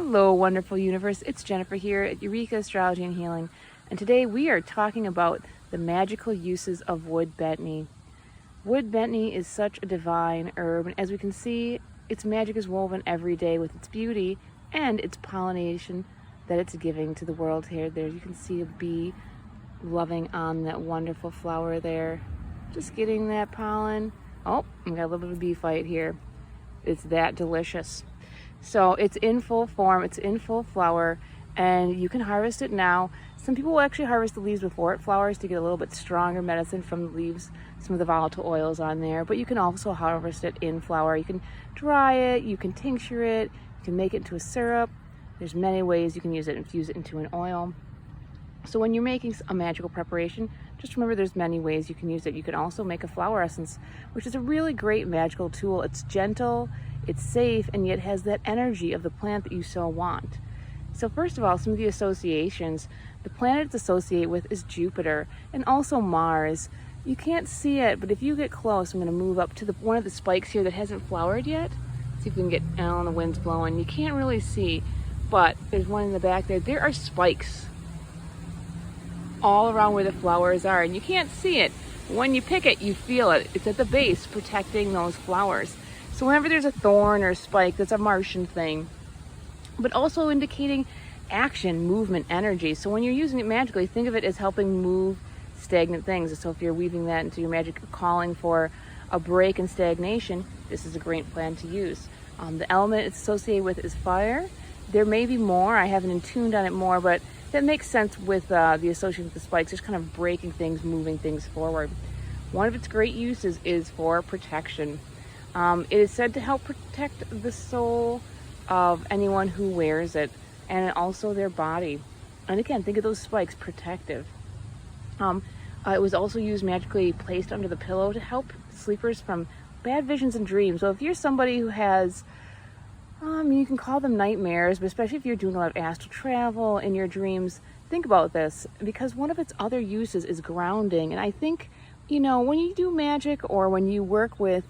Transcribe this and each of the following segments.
Hello, wonderful universe. It's Jennifer here at Eureka Astrology and Healing, and today we are talking about the magical uses of wood betony. Wood betony is such a divine herb, and as we can see, its magic is woven every day with its beauty and its pollination that it's giving to the world here. There you can see a bee loving on that wonderful flower there, just getting that pollen. Oh, we got a little bit of a bee fight here. It's that delicious. So it's in full form, it's in full flower, and you can harvest it now. Some people will actually harvest the leaves before it flowers to get a little bit stronger medicine from the leaves, some of the volatile oils on there, but you can also harvest it in flower. You can dry it, you can tincture it, you can make it into a syrup. There's many ways you can use it, infuse it into an oil. So when you're making a magical preparation, just remember there's many ways you can use it. You can also make a flower essence, which is a really great magical tool. It's gentle, it's safe, and yet has that energy of the plant that you so want. So first of all, some of the associations. The planet it's associated with is Jupiter and also Mars. You can't see it, but if you get close, I'm going to move up to one of the spikes here that hasn't flowered yet. See if we can get, the wind's blowing. You can't really see, but there's one in the back there. There are spikes all around where the flowers are, and you can't see it. When you pick it, you feel it. It's at the base protecting those flowers. So whenever there's a thorn or a spike, that's a Martian thing, but also indicating action, movement, energy. So when you're using it magically, think of it as helping move stagnant things. So if you're weaving that into your magic, calling for a break in stagnation, this is a great plant to use. The element it's associated with is fire. There may be more. I haven't tuned on it more, but that makes sense with the association with the spikes, just kind of breaking things, moving things forward. One of its great uses is for protection. It is said to help protect the soul of anyone who wears it, and also their body. And again, think of those spikes, protective. It was also used magically, placed under the pillow to help sleepers from bad visions and dreams. So if you're somebody who has, you can call them nightmares, but especially if you're doing a lot of astral travel in your dreams, think about this, because one of its other uses is grounding. And I think, when you do magic or when you work with,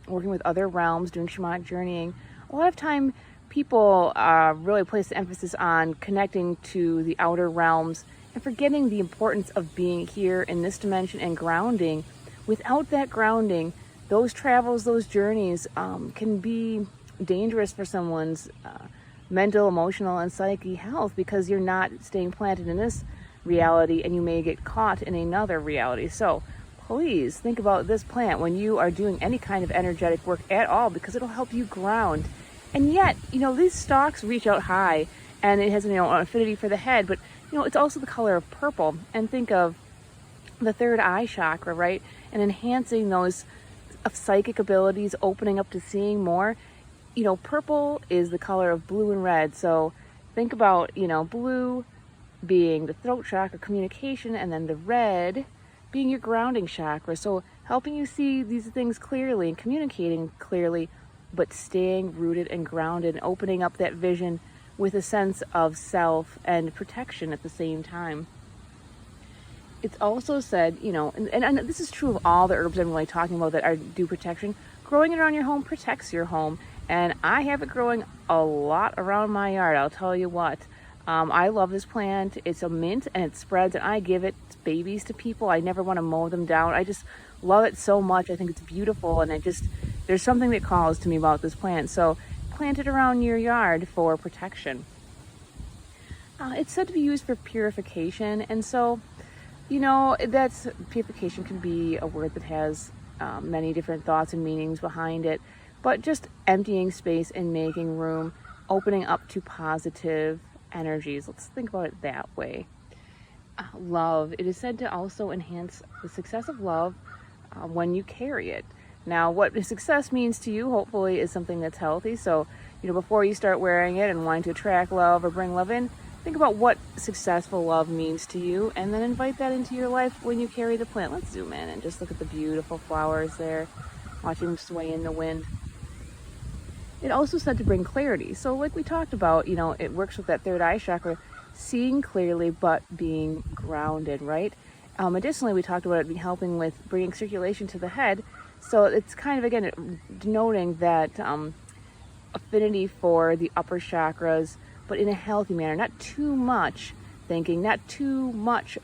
working with other realms, doing shamanic journeying, a lot of time people really place the emphasis on connecting to the outer realms and forgetting the importance of being here in this dimension and grounding. Without that grounding, those travels, those journeys can be dangerous for someone's mental, emotional, and psychic health, because you're not staying planted in this reality and you may get caught in another reality. So please think about this plant when you are doing any kind of energetic work at all, because it'll help you ground. And yet, these stalks reach out high, and it has, an affinity for the head, but, it's also the color of purple. And think of the third eye chakra, right? And enhancing those psychic abilities, opening up to seeing more. Purple is the color of blue and red. So think about, blue being the throat chakra, communication, and then the red being your grounding chakra. So helping you see these things clearly and communicating clearly, but staying rooted and grounded and opening up that vision with a sense of self and protection at the same time. It's also said, and this is true of all the herbs I'm really talking about that do protection. Growing it around your home protects your home. And I have it growing a lot around my yard, I'll tell you what. I love this plant. It's a mint and it spreads, and I give it babies to people. I never want to mow them down. I just love it so much. I think it's beautiful, and there's something that calls to me about this plant. So plant it around your yard for protection. It's said to be used for purification, and so, that's purification can be a word that has many different thoughts and meanings behind it, but just emptying space and making room, opening up to positive energies. Let's think about it that way. Love. It is said to also enhance the success of love when you carry it. Now, what success means to you, hopefully, is something that's healthy. So, before you start wearing it and wanting to attract love or bring love in, think about what successful love means to you, and then invite that into your life when you carry the plant. Let's zoom in and just look at the beautiful flowers there, watching them sway in the wind. It also said to bring clarity. So like we talked about, it works with that third eye chakra, seeing clearly but being grounded, right? Additionally, we talked about it helping with bringing circulation to the head. So it's kind of, again, denoting that affinity for the upper chakras, but in a healthy manner, not too much thinking, not too much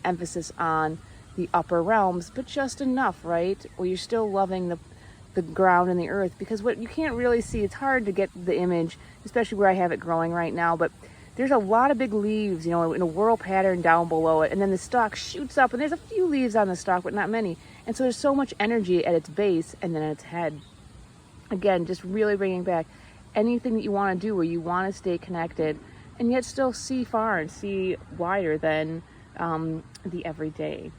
emphasis on the upper realms, but just enough, right? Where you're still loving the ground and the earth, because what you can't really see, it's hard to get the image, especially where I have it growing right now, but there's a lot of big leaves, you know, in a whorl pattern down below it, and then the stalk shoots up, and there's a few leaves on the stalk, but not many, and so there's so much energy at its base and then at its head. Again, just really bringing back anything that you want to do where you want to stay connected and yet still see far and see wider than the everyday.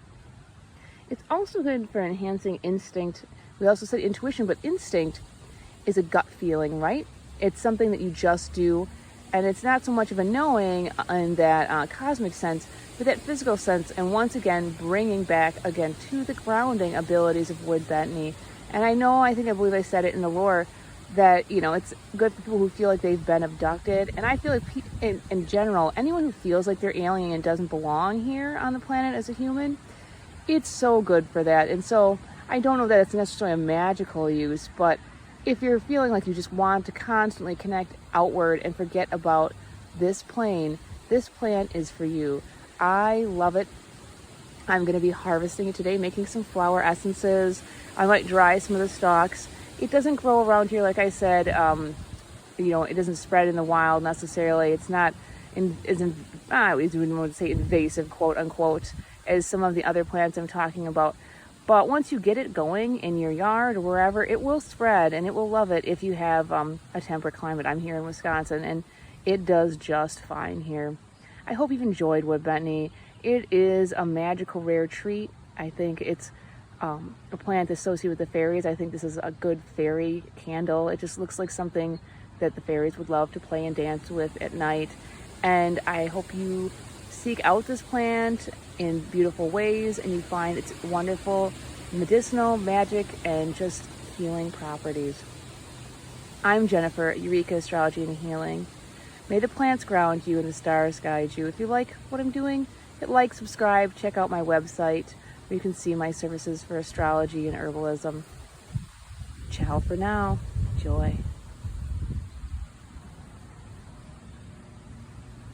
It's also good for enhancing instinct. We also said intuition, but instinct is a gut feeling, right? It's something that you just do, and it's not so much of a knowing in that cosmic sense, but that physical sense, and once again, bringing back again to the grounding abilities of wood betony. And I believe I said it in the lore, that, you know, it's good for people who feel like they've been abducted. And I feel like in general, anyone who feels like they're alien and doesn't belong here on the planet as a human, it's so good for that. And so I don't know that it's necessarily a magical use, but if you're feeling like you just want to constantly connect outward and forget about this plane, this plant is for you. I love it. I'm going to be harvesting it today, making some flower essences. I might dry some of the stalks. It doesn't grow around here, like I said. You know, it doesn't spread in the wild necessarily. It's not I wouldn't want to say invasive, quote unquote, as some of the other plants I'm talking about. But once you get it going in your yard or wherever, it will spread, and it will love it if you have a temperate climate. I'm here in Wisconsin, and it does just fine here. I hope you've enjoyed wood betony. It is a magical rare treat. I think it's a plant associated with the fairies. I think this is a good fairy candle. It just looks like something that the fairies would love to play and dance with at night. And I hope you seek out this plant in beautiful ways and you find its wonderful medicinal, magic, and just healing properties. I'm Jennifer at Eureka Astrology and Healing. May the plants ground you and the stars guide you. If you like what I'm doing, hit like, subscribe, check out my website where you can see my services for astrology and herbalism. Ciao for now. Joy.